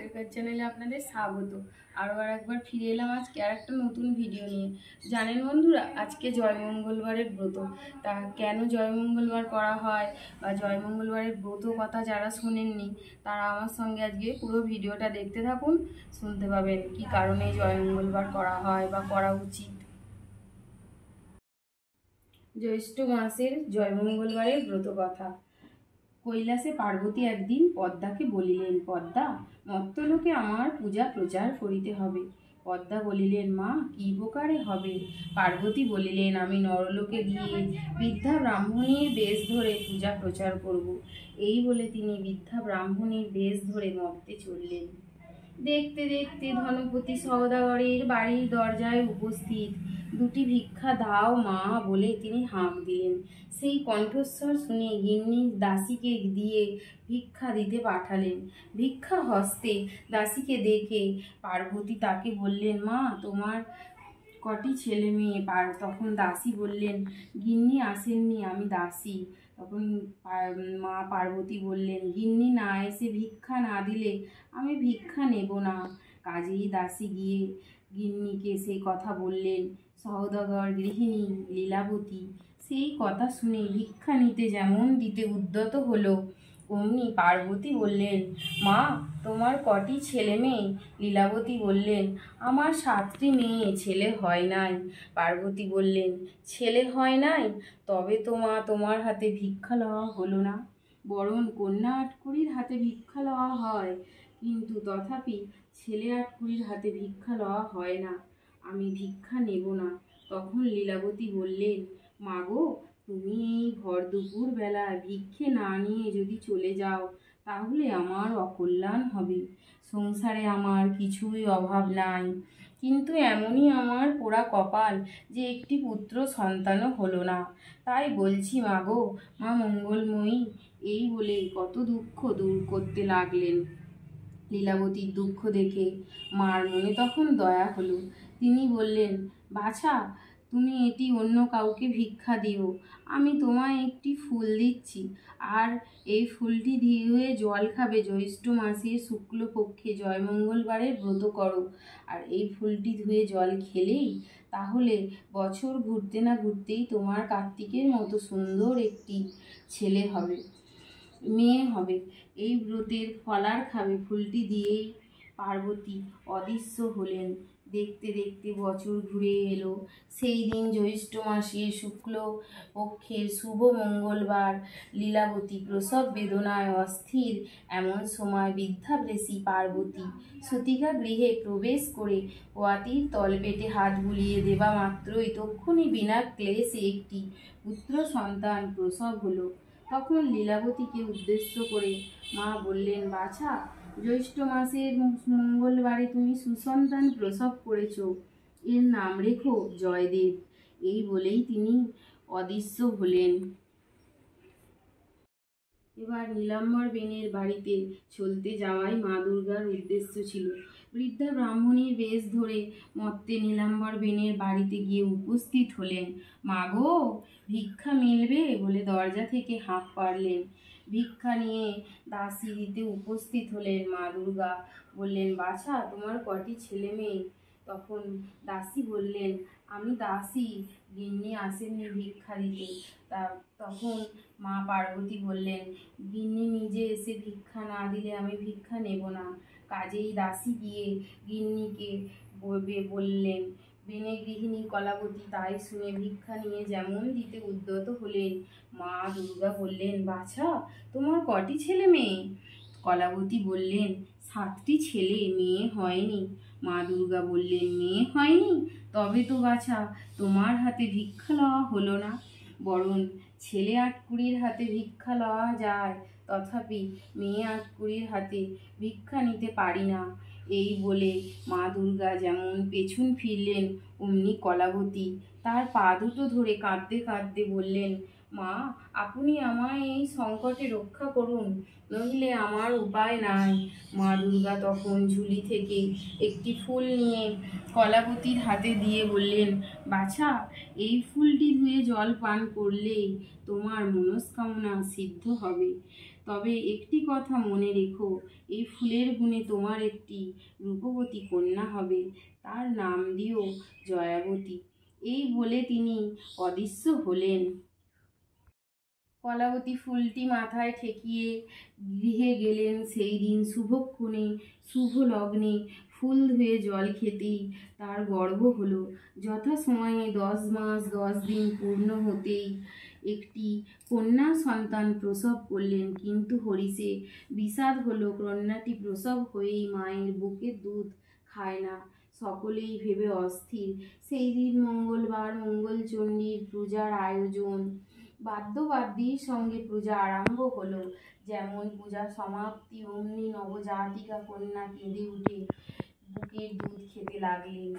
হাতের কাজ চ্যানেলে আপনাদের স্বাগত। আরও একবার ফিরে এলাম আজকে আর একটা নতুন ভিডিও নিয়ে। জানেন বন্ধুরা, আজকে জয়মঙ্গলবারের ব্রত। তা কেন জয়মঙ্গলবার করা হয় বা জয়মঙ্গলবারের ব্রত কথা যারা শোনেননি তারা আমার সঙ্গে আজকে পুরো ভিডিওটা দেখতে থাকুন, শুনতে পাবেন কি কারণে জয়মঙ্গলবার করা হয় বা করা উচিত। জ্যৈষ্ঠ মাসের জয়মঙ্গলবারের ব্রত কথা। কৈলাসে পার্বতী একদিন পদ্মাকে বলিলেন, পদ্মা, মর্ত্যলোকে আমার পূজা প্রচার করিতে হবে। পদ্মা বলিলেন, মা, কি প্রকারে হবে? পার্বতী বলিলেন, আমি নরলোকে গিয়ে বৃদ্ধা ব্রাহ্মণীর বেশ ধরে পূজা প্রচার করব। এই বলে তিনি বৃদ্ধা ব্রাহ্মণীর বেশ ধরে মর্তে চললেন। দেখতে দেখতে ধনপতি সওদাগরের বাড়ির দরজায় উপস্থিত। দুটি ভিক্ষা দাও মা বলে তিনি হাঁক দিলেন। সেই কণ্ঠস্বর শুনে গিন্নি দাসীকে দিয়ে ভিক্ষা দিতে পাঠালেন। ভিক্ষা হস্তে দাসীকে দেখে পার্বতী তাকে বললেন, মা, তোমার কটি ছেলে মেয়ে? তখন দাসী বললেন, গিন্নি আসেননি, আমি দাসী। তখন মা পার্বতী বললেন, গিন্নি না এসে ভিক্ষা না দিলে আমি ভিক্ষা নেব না। কাজেই দাসী গিয়ে গিন্নিকে সেই কথা বললেন। সওদাগর গৃহিণী লীলাবতী সেই কথা শুনে ভিক্ষা নিতে যেমন দিতে উদ্যত হলো, অমনি পার্বতী বললেন, মা, তোমার কটি ছেলে মেয়ে? লীলাবতী বললেন, আমার 7টি মেয়ে, ছেলে হয় নাই। পার্বতী বললেন, ছেলে হয় নাই? তবে তো মা, তোমার হাতে ভিক্ষা লওয়া হলো না, বরং কন্যা আটকুড়ির হাতে ভিক্ষা লওয়া হয়, কিন্তু তথাপি ছেলে আটকুড়ির হাতে ভিক্ষা লওয়া হয় না। আমি ভিক্ষা নেব না। তখন লীলাবতী বললেন, মাগো, তুমি এই ভর দুপুর বেলা ভিক্ষে না নিয়ে যদি চলে যাও তাহলে আমার অকল্যাণ হবে। সংসারে আমার কিছুই অভাব নাই, কিন্তু এমনই আমার পোড়া কপাল যে একটি পুত্র সন্তানও হলো না। তাই বলছি মাগো, মা মঙ্গলময়ী। এই বলে কত দুঃখ দূর করতে লাগলেন। লীলাবতীর দুঃখ দেখে মার মনে তখন দয়া হলো। তিনি বললেন, বাছা, তুমি এটি অন্য কাউকে ভিক্ষা দিও। আমি তোমায় একটি ফুল দিচ্ছি, আর এই ফুলটি ধুয়ে জল খাবে। জ্যৈষ্ঠ মাসের শুক্লপক্ষে জয়মঙ্গলবারের ব্রত করো, আর এই ফুলটি ধুয়ে জল খেলেই তাহলে বছর ঘুরতে না ঘুরতেই তোমার কার্তিকের মতো সুন্দর একটি ছেলে হবে, মেয়ে হবে। এই ব্রতের ফলার খাবে। ফুলটি দিয়েই পার্বতী অদৃশ্য হলেন। দেখতে দেখতে বছর ঘুরে এলো। সেই দিন জ্যৈষ্ঠ মাসের শুক্ল পক্ষের শুভ মঙ্গলবার। লীলাবতী প্রসব বেদনায় অস্থির। এমন সময় বৃদ্ধাবেশী পার্বতী সতিকা গৃহে প্রবেশ করে পোয়াতির তলপেটে হাত বুলিয়ে দেবা মাত্রই তক্ষুনি বিনা ক্লেশে একটি পুত্র সন্তান প্রসব হলো। তখন লীলাবতীকে উদ্দেশ্য করে মা বললেন, বাছা, জ্যৈষ্ঠ মাসের মঙ্গলবারে তুমি সুসন্তান প্রসব করেছ, এর নাম রেখো জয়দেব। এই বলেই তিনি অদৃশ্য হলেন। এবার নীলাম্বর বেনের বাড়িতে চলতে যাওয়াই মা দুর্গার উদ্দেশ্য ছিল। বৃদ্ধা ব্রাহ্মণীর বেশ ধরে মর্তে নীলাম্বর বেনের বাড়িতে গিয়ে উপস্থিত হলেন। মা গো, ভিক্ষা মিলবে বলে দরজা থেকে হাঁক পারলেন। ভিক্ষা নিয়ে দাসী দিতে উপস্থিত হলেন। মা দুর্গা বললেন, বাছা, তোমার কটি ছেলে মেয়ে? তখন দাসী বললেন, আমি দাসী, গিন্নি আসেননি ভিক্ষা দিতে। তখন মা পার্বতী বললেন, গিন্নি নিজে এসে ভিক্ষা না দিলে আমি ভিক্ষা নেব না। কাজেই দাসী গিয়ে গিন্নিকে বললেন। বেনে গৃহিণী কলাবতী তাই শুনে ভিক্ষা নিয়ে যেমন দিতে উদ্যত হলেন। মা দুর্গা বললেন, বাছা, তোমার কটি ছেলে মেয়ে? কলাবতী বললেন, 7টি ছেলে, মেয়ে হয়নি। মা দুর্গা বললেন, মেয়ে হয়নি? তবে তো বাছা, তোমার হাতে ভিক্ষা লওয়া হলো না, বরং ছেলে আটকুড়ির হাতে ভিক্ষা লওয়া যায়, তথাপি মেয়ে আটকুড়ির হাতে ভিক্ষা নিতে পারি না। এই বলে মা দুর্গা যেমন পেছন ফিরলেন, অমনি কলাবতী তার পা দুটো ধরে কাঁদতে কাঁদতে বললেন, মা, আপনি আমায় এই সংকটে রক্ষা করুন, নইলে আমার উপায় নাই। মা দুর্গা তখন ঝুলি থেকে একটি ফুল নিয়ে কলাবতীর হাতে দিয়ে বললেন, বাছা, এই ফুলটি ধুয়ে জল পান করলেই তোমার মনস্কামনা সিদ্ধ হবে। তবে একটি কথা মনে রেখো, এই ফুলের গুণে তোমার একটি রূপবতী কন্যা হবে, তার নাম দিও জয়াবতী। এই বলে তিনি অদৃশ্য হলেন। কলাবতী ফুলটি মাথায় ঠেকিয়ে গৃহে গেলেন। সেই দিন শুভক্ষণে শুভ লগ্নে ফুল ধুয়ে জল খেতেই তার গর্ভ হলো। যথাসময়ে 10 মাস 10 দিন পূর্ণ হতেই একটি কন্যা সন্তান প্রসব করলেন। কিন্তু হরিষে বিষাদ হলো, কন্যাটি প্রসব হয়েই মায়ের বুকের দুধ খায় না। সকলেই ভেবে অস্থির। সেই দিন মঙ্গলবার, মঙ্গলচণ্ডীর পূজার আয়োজন। বাদ্যবাদ্যের সঙ্গে পূজা আরম্ভ হলো। যেমন পূজা সমাপ্তি অমনি নবজাতিকা কন্যা কেঁদে উঠে বুকের দুধ খেতে লাগলেন।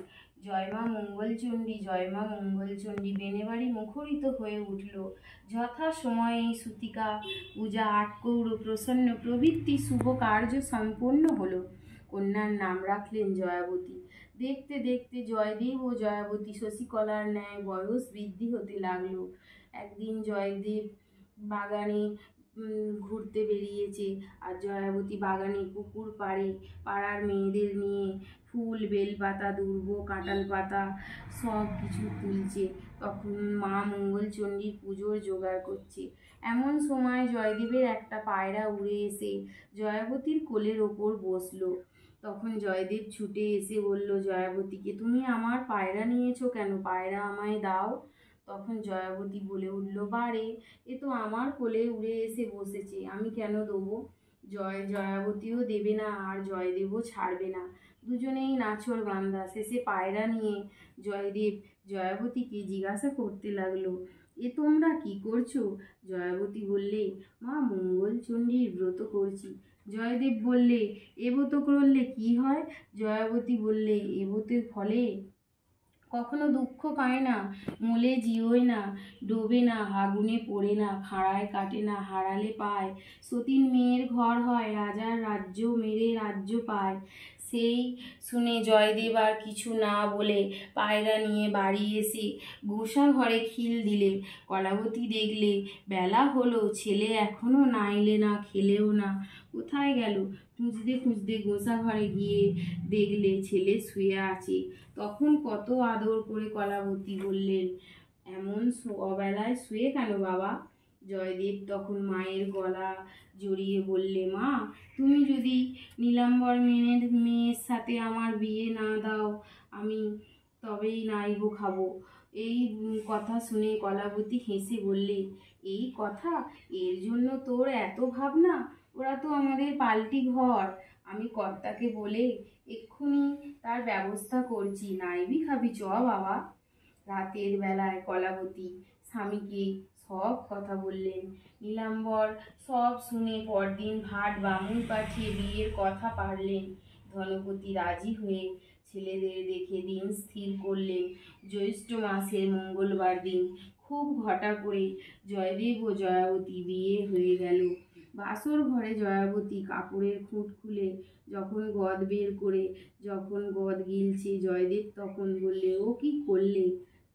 জয় মা মঙ্গলচণ্ডী, জয় মা মঙ্গলচণ্ডী বেনেবাড়ি মুখরিত হয়ে উঠল। যথা সময়ে সূতিকা পূজা, আটকৌড়, প্রসন্ন প্রভৃতি শুভ কার্য সম্পন্ন হলো। কন্যার নাম রাখলেন জয়াবতী। দেখতে দেখতে জয়দেব ও জয়াবতী শশীকলার ন্যায় বয়স বৃদ্ধি হতে লাগলো। একদিন জয়দেব বাগানে ঘুরতে বেরিয়েছে, আর জয়াবতী বাগানে পুকুর পাড়ে পাড়ার মেয়েদের নিয়ে ফুল, বেলপাতা, দুর্ব, কাঁঠাল পাতা সব কিছু তুলছে। তখন মা মঙ্গলচণ্ডীর পুজোর জোগাড় করছে। এমন সময় জয়দেবের একটা পায়রা উড়ে এসে জয়াবতীর কোলের ওপর বসলো। তখন জয়দেব ছুটে এসে বলল জয়াবতীকে, তুমি আমার পায়রা নিয়েছো কেন? পায়রা আমায় দাও। তখন জয়াবতী বলে উঠল, বারে, এ তো আমার কোলে উড়ে এসে বসেছে, আমি কেন দেবো? জয়াবতীও দেবে না, আর জয়দেবও ছাড়বে না। দুজনেই নাছোড় বান্দা। শেষে পায়রা নিয়ে জয়দেব জয়াবতীকে জিজ্ঞাসা করতে লাগলো, এ তোমরা কি করছো? জয়াবতী বললে, মা মঙ্গলচণ্ডীর ব্রত করছি। জয়দেব বললে, এ ব্রত করলে কি হয়? জয়াবতী বললে, এ ব্রতের ফলে কখনো দুঃখ পায় না, মূলে জিওয় না, ডোবে না, আগুনে পড়ে না, খাড়ায় কাটে না, হারালে পায়, সতীন মেয়ের ঘর হয়, রাজার রাজ্য মেরে রাজ্য পায়। সেই শুনে জয়দেব আর কিছু না বলে পায়রা নিয়ে বাড়ি এসে গোসা ঘরে খিল দিলে। কলাবতী দেখলে বেলা হলো, ছেলে এখনো নাইলে না, খেলেও না, কোথায় গেল? খুঁজতে খুঁজতে গোসা ঘরে গিয়ে দেখলে ছেলে শুয়ে আছে। তখন কত আদর করে কলাবতী বললেন, এমন অবেলায় শুয়ে কেন বাবা? জয়দেব তখন মায়ের গলা জড়িয়ে বললে, মা, তুমি যদি নীলাম্বর মেয়ের সাথে আমার বিয়ে না দাও, আমি তবেই নাইবো খাবো। এই কথা শুনে কলাবতী হেসে বললে, এই কথা, এর জন্য তোর এত ভাবনা? ওরা তো আমাদের পাল্টি ঘর। আমি কর্তাকে বলে এক্ষুনি তার ব্যবস্থা করছি, নাইবি খাবি, চ বাবা। রাতের বেলায় কলাবতী স্বামীকে সব কথা বললেন। নীলাম্বর সব শুনে পরদিন ভাট বামুন পাঠিয়ে বিয়ের কথা পাড়লেন। ধনপতি রাজি হয়ে ছেলেদের দেখে দিন স্থির করলেন জ্যৈষ্ঠ মাসের মঙ্গলবার দিন। খুব ঘটা করে জয়দেব ও জয়াবতী বিয়ে হয়ে গেল। বাসর ঘরে জয়াবতী কাপড়ের খুঁট খুলে যখন গদ বের করে যখন গদ গিলছে, জয়দেব তখন বললে, ও কি করলে?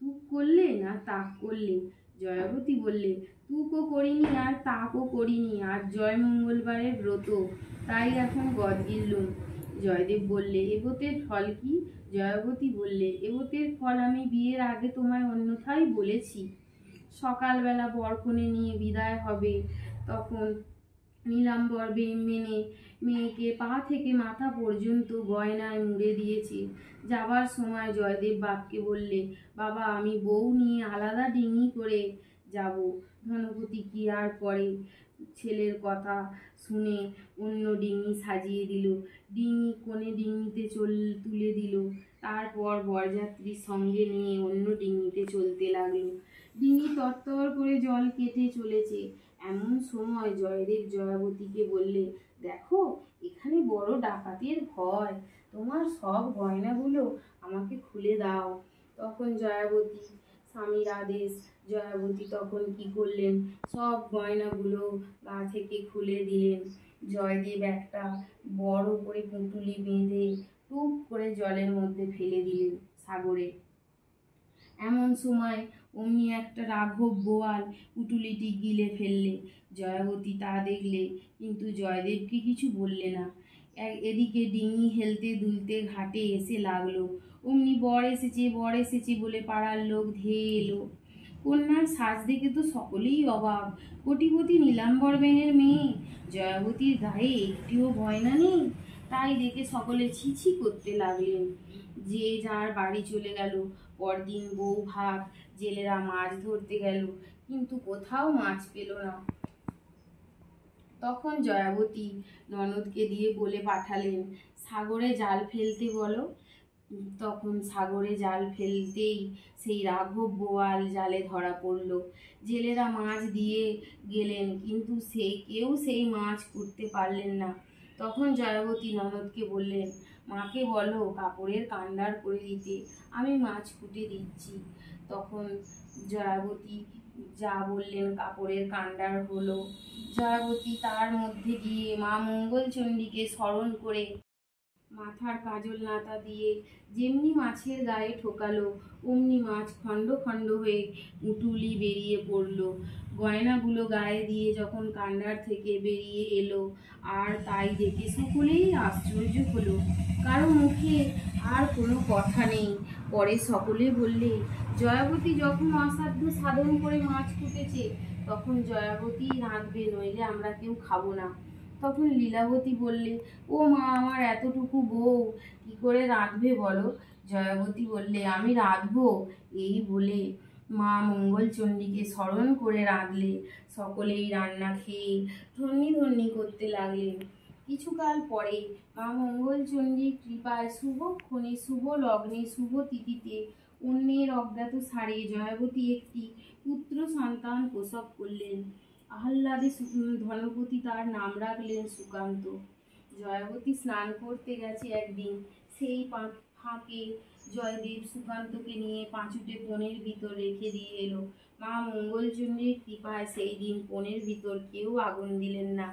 তুক করলে না তাক করলে? জয়াবতী বললে, তুকও করিনি আর তাকও করিনি, আর জয় মঙ্গলবারের ব্রত, তাই এখন গদ গিললুম। জয়দেব বললে, এ ব্রতের ফল কি? জয়াবতী বললে, এ ব্রতের ফল আমি বিয়ের আগে তোমায় অন্যথায় বলেছি। সকালবেলা বরকনে নিয়ে বিদায় হবে, তখন নীলাম্বর মেনে মেয়েকে পা থেকে মাথা পর্যন্ত গয়নায় মুড়ে দিয়েছে। যাবার সময় জয়দেব বাপকে বললে, বাবা, আমি বউ নিয়ে আলাদা ডিঙি করে যাব। ধনপতি কি আর করে? ছেলের কথা শুনে অন্য ডিঙি সাজিয়ে দিল, ডিঙি কোণে ডিঙিতে তুলে দিল। তারপর বরযাত্রীর সঙ্গে নিয়ে অন্য ডিঙিতে চলতে লাগলো। ডিঙি তরতর করে জল কেটে চলেছে। এমন সময় জয়দেব জয়াবতীকে বললে, দেখো, এখানে বড় ডাকাতের ভয়, তোমার সব গয়নাগুলো আমাকে খুলে দাও। তখন জয়াবতী স্বামীর আদেশ। জয়াবতী তখন কি করলেন, সব গয়নাগুলো গা থেকে খুলে দিলেন। জয়দেব একটা বড় করে পুঁটুলি বেঁধে টুপ করে জলের মধ্যে ফেলে দিলেন, সাগরে। এমন সময় অমনি একটা রাঘব বোয়াল পুটুলিটি গিলে ফেললে। জয়াবতী তা দেখলে, কিন্তু জয়দেবকে কিছু বললে না। এদিকে ডিঙি হেলতে দুলতে ঘাটে এসে লাগলো। অমনি বর এসেছে, বর এসেছে বলে পাড়ার লোক ধেয়ে এলো। কন্যার সাজ দেখে তো সকলেই অবাক। কোটিপতি নীলাম্বর বেনের মেয়ে, জয়াবতীর গায়ে একটিও গয়না নেই। তাই দেখে সকলে ছি ছি করতে লাগলেন। যে যার বাড়ি চলে গেল। পরদিন বউ ভাত, জেলেরা মাছ ধরতে গেল, কিন্তু কোথাও মাছ পেল না। তখন জয়াবতী ননদকে দিয়ে বলে পাঠালেন, সাগরে জাল ফেলতে বলো। তখন সাগরে জাল ফেলতেই সেই রাঘব বোয়াল জালে ধরা পড়ল। জেলেরা মাছ দিয়ে গেলেন, কিন্তু কেউ সেই মাছ করতে পারলেন না। তখন জয়াবতী ননদকে বললেন, মাকে বলো কাপড়ের কান্ডার করে দিতে, আমি মাছ কুটে দিচ্ছি। তখন জয়াবতী যা বললেন কাপড়ের কান্ডার হলো। জয়াবতী তার মধ্যে গিয়ে মা মঙ্গলচণ্ডীকে স্মরণ করে মাথার কাজল নাতা দিয়ে যেমনি মাছের গায়ে ঠোকালো, অমনি মাছ খণ্ড খণ্ড হয়ে পুঁটুলি বেরিয়ে পড়ল। গয়নাগুলো গায়ে দিয়ে যখন কান্ডার থেকে বেরিয়ে এলো, আর তাই দেখে সকলেই আশ্চর্য হলো। কারো মুখে আর কোনো কথা নেই। পরে সকলে বললে, জয়াবতী যখন অসাধ্য সাধন করে মাছ কুটেছে, তখন জয়াবতী রাঁধবে, নইলে আমরা কেউ খাবো না। তখন লীলাবতী বললে, ও মা, আমার এতটুকু বউ কি করে রাঁধবে বলো? জয়াবতী বললে, আমি রাঁধবো। এই বলে মা মঙ্গলচণ্ডীকে স্মরণ করে রাঁধলে। সকলেই রান্না খেয়ে ধন্যি ধন্যি করতে লাগলেন। কিছুকাল পরে মা মঙ্গলচণ্ডীর কৃপায় শুভক্ষণে, শুভ লগ্নে, শুভ তিথিতে অন্যের অজ্ঞাত সারে জয়াবতী একটি পুত্র সন্তান প্রসব করলেন। আহ্লাদে ধনপতি তার নাম রাখলেন সুকান্ত। জয়াবতী স্নান করতে গেছে একদিন। সেই ফাঁকে জয়দেব সুকান্তকে নিয়ে পাঁচুটে পনের ভিতর রেখে দিয়ে এলো। মা মঙ্গলচণ্ডীর কৃপায় সেই দিন পনের ভিতর কেউ আগুন দিলেন না।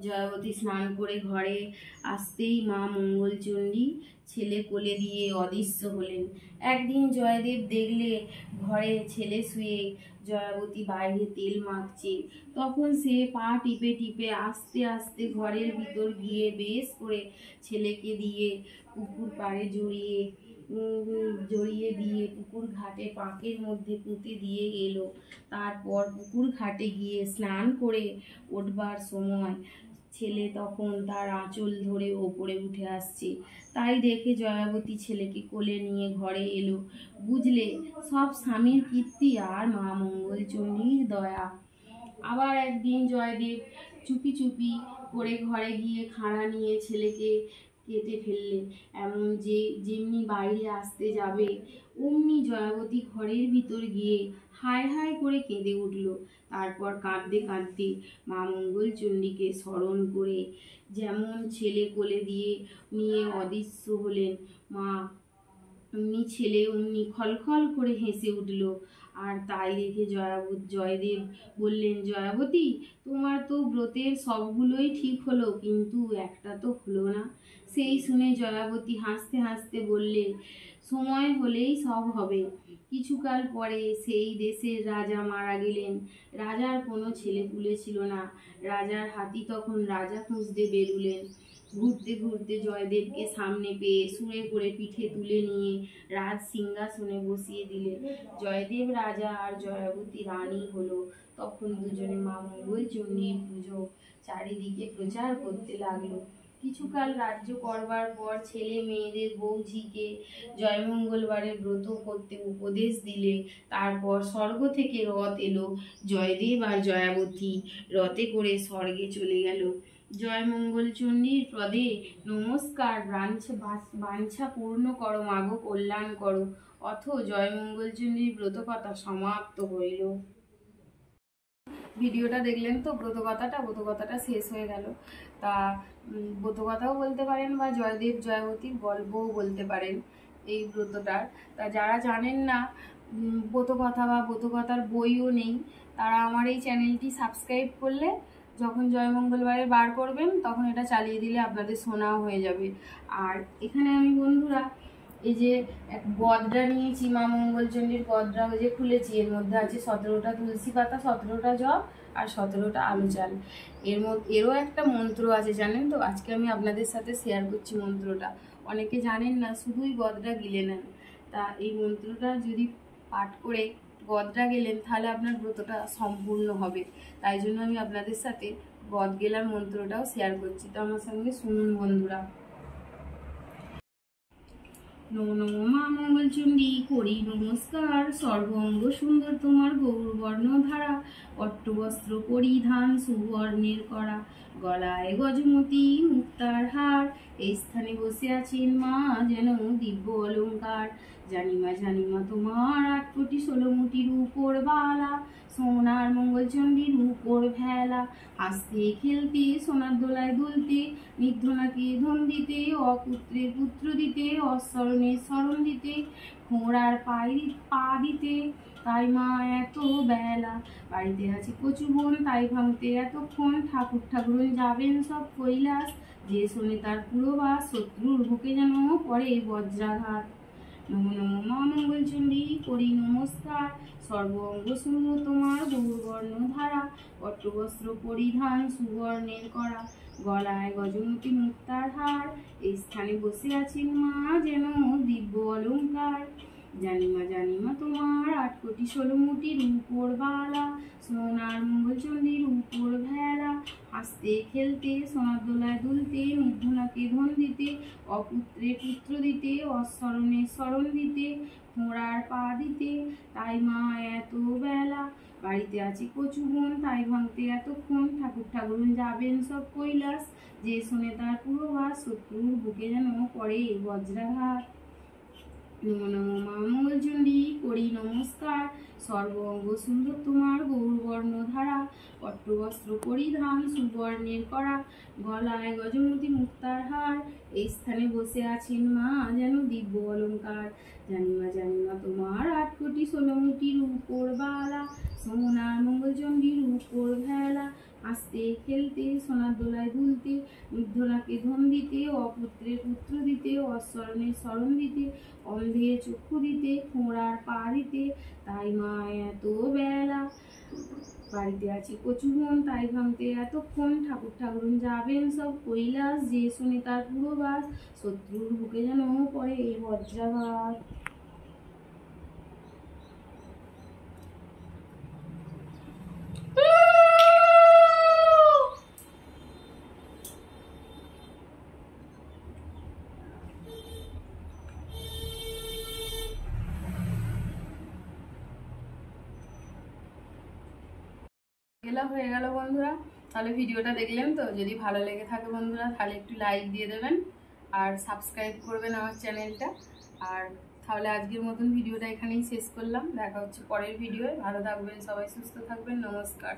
জয়াবতী স্নান করে ঘরে আসতেই মা মঙ্গলচণ্ডী ছেলে কোলে দিয়ে অদৃশ্য হলেন। একদিন জয়দেব দেখলে ঘরে ছেলে শুয়ে, জয়াবতী বাইরে তেল মাখছে। তখন সে পা টিপে টিপে আস্তে আস্তে ঘরের ভিতর গিয়ে বেশ করে ছেলেকে দিয়ে পুকুর পাড়ে জড়িয়ে দিয়ে পুকুর ঘাটে পাঁকের মধ্যে পুঁতে দিয়ে এলো। তারপর পুকুর ঘাটে গিয়ে স্নান করে উঠবার সময় ছেলে তখন তার আঁচল ধরে ওপরে উঠে আসছে। তাই দেখে জয়াবতী ছেলেকে কোলে নিয়ে ঘরে এলো। বুঝলে, সব স্বামীর কীর্তি আর মা মঙ্গলচণ্ডীর দয়া। আবার একদিন জয়দেব চুপি চুপি করে ঘরে গিয়ে খাঁড়া নিয়ে ছেলেকে কেটে ফেললে। এমন যেমনি বাইরে আসতে যাবে, অমনি জয়াবতী ঘরের ভিতর গিয়ে হায় হায় করে কেঁদে উঠল। তারপর কাঁদতে কাঁদতে মা মঙ্গলচণ্ডীকে স্মরণ করে যেমন ছেলে কোলে দিয়ে নিয়ে অদৃশ্য হলেন মা, অমনি ছেলে অমনি খলখল করে হেসে উঠল। আর তাই দেখে জয়দেব বললেন, জয়াবতী, তোমার তো ব্রতের সবগুলোই ঠিক হলো, কিন্তু একটা তো হলো না। সেই শুনে জয়াবতী হাসতে হাসতে বললে, সময় হলেই সব হবে। কিছুকাল পরে সেই দেশের রাজা মারা গেলেন। রাজার কোনো ছেলেপুলে ছিল না। রাজার হাতি তখন রাজা খুঁজতে বেরুলেন। ঘুরতে ঘুরতে জয়দেবকে সামনে পেয়ে সুরে করে পিঠে তুলে নিয়ে রাজ সিংহাসনে বসিয়ে দিলেন। জয়দেব রাজা আর জয়াবতী রানী হলো। তখন দুজনে মা মঙ্গলচণ্ডীর পুজো চারিদিকে প্রচার করতে লাগলো। কিছুকাল রাজ্য করবার পর ছেলে মেয়েদের বউঝিকে জয়মঙ্গলবারের ব্রত করতে উপদেশ দিলে। তারপর স্বর্গ থেকে রথ এলো। জয়দেব আর জয়াবতী রথে করে স্বর্গে চলে গেল। জয় মঙ্গলচণ্ডীর পদে নমস্কার। বাঞ্ছা পূর্ণ করো মাগো, কল্যাণ করো। অথ জয় মঙ্গলচণ্ডীর ব্রতকথা সমাপ্ত হইল। ভিডিওটা দেখলেন তো, ব্রতকথাটা শেষ হয়ে গেল। তা ব্রতকথাও বলতে পারেন বা জয়দেব জয়াবতীর গল্পও বলতে পারেন এই ব্রতটার। তা যারা জানেন না ব্রতকথা বা ব্রতকথার বইও নেই, তারা আমার এই চ্যানেলটি সাবস্ক্রাইব করলে যখন জয়মঙ্গলবারে বার করবেন তখন এটা চালিয়ে দিলে আপনাদের শোনাও হয়ে যাবে। আর এখানে আমি বন্ধুরা এই যে এক গদরা নিয়েছি, মা মঙ্গলচণ্ডীর গদরা, ওই যে খুলেছি, এর মধ্যে আছে 17টা তুলসী পাতা, 17টা জব আর 17টা আলু চাল। এরও একটা মন্ত্র আছে জানেন তো, আজকে আমি আপনাদের সাথে শেয়ার করছি মন্ত্রটা। অনেকে জানেন না, শুধুই গদরা গিলে নেন। তা এই মন্ত্রটা যদি পাঠ করে গদরা গেলেন তাহলে আপনার ব্রতটা সম্পূর্ণ হবে। তাই জন্য আমি আপনাদের সাথে গদ গেলার মন্ত্রটাও শেয়ার করছি, তো আমার সঙ্গে শুনুন বন্ধুরা। নমো নমো মা মঙ্গলচণ্ডী, করি নমস্কার। সর্বঙ্গ সুন্দর তোমার গৌরবর্ণ ধারা, পট্টবস্ত্র পরিধান সুবর্ণের করা, গলায় গজমতি মুক্তার হার, এই স্থানে বসে আছেন মা যেন দিব্য অলঙ্কার। জানিমা জানিমা তোমার 8 কোটি 16 মুটির উপর বালা, সোনার মঙ্গলচণ্ডীর উপর ভেলা, হাসতে খেলতে সোনার দোলায় দুলতে, নির্ধনাকে ধন দিতে, অপুত্রে পুত্র দিতে, অস্মরণে স্মরণ দিতে, ঘোড়ার পা দিতে, তাই মা এত বেলা। বাড়িতে আছে কচু বোন তাই ভাঙতে এতক্ষণ, ঠাকুর ঠাকুরন যাবেন সব কৈলাস, যে শোনে তার পুরোবাস, শত্রুর বুকে যেন পড়ে বজ্রাঘাত। নমো নমো মা মঙ্গলচণ্ডী, করি নমস্কার। সর্বঙ্গ সুন্দর তোমার গৌরবর্ণ ধারা, পট্টবস্ত্র পরিধান সুবর্ণের করা, গলায় গজমতি মুক্তার হার, এই স্থানে বসে আছেন মা যেন দিব্য অলঙ্কার। জানিমা জানিমা তোমার 8 কোটি 16 মুটির উপর বালা, সোনার মঙ্গলচণ্ডীর উপর ভেলা, হাসতে খেলতে সোনার দোলায় দুলতে, নির্ধনাকে ধন দিতে, অপুত্রে পুত্র দিতে, অস্মরণে স্মরণ দিতে, ঘোড়ার পা দিতে, তাই মা এত বেলা। বাড়িতে আছে কচু বোন তাই ভাঙতে এতক্ষণ, ঠাকুর ঠাকুরন যাবেন সব কৈলাস, যে শোনে তার পুরোবাস, শত্রুর বুকে যেন পড়ে বজ্রাঘাত। নমো নমো মা মঙ্গলচণ্ডী, করি নমস্কার। সর্বঙ্গ সুন্দর তোমার গৌরবর্ণ ধারা, পট্টবস্ত্র পরিধান সুবর্ণের করা, গলায় গজমতি মুক্তার হার, এই স্থানে বসে আছেন মা যেন দিব্য অলঙ্কার। জানিমা জানিমা তোমার 8 কোটি 16 মুটির উপর বালা, সোনার মঙ্গলচণ্ডীর উপর ভেলা, হাসতে খেলতে সোনার দোলায় দুলতে, নির্ধনাকে ধন দিতে, অপুত্রে পুত্র দিতে, অস্মরণে স্মরণ দিতে, অন্ধে চক্ষু দিতে, ঘোড়ার পা দিতে, তাই মা এত বেলা। বাড়িতে আছে কচু বোন তাই ভাঙতে এতক্ষণ, ঠাকুর ঠাকুরন যাবেন সব কৈলাস, যে শুনে তার পুরোবাস, শত্রুর বুকে যেন পড়ে বজ্রাঘাত। হয়ে গেল বন্ধুরা। তাহলে ভিডিওটা দেখলেন তো, যদি ভালো লেগে থাকে বন্ধুরা তাহলে একটু লাইক দিয়ে দেবেন আর সাবস্ক্রাইব করবেন আমার চ্যানেলটা। আর তাহলে আজকের মতন ভিডিওটা এখানেই শেষ করলাম, দেখা হচ্ছে পরের ভিডিওয়। ভালো থাকবেন সবাই, সুস্থ থাকবেন, নমস্কার।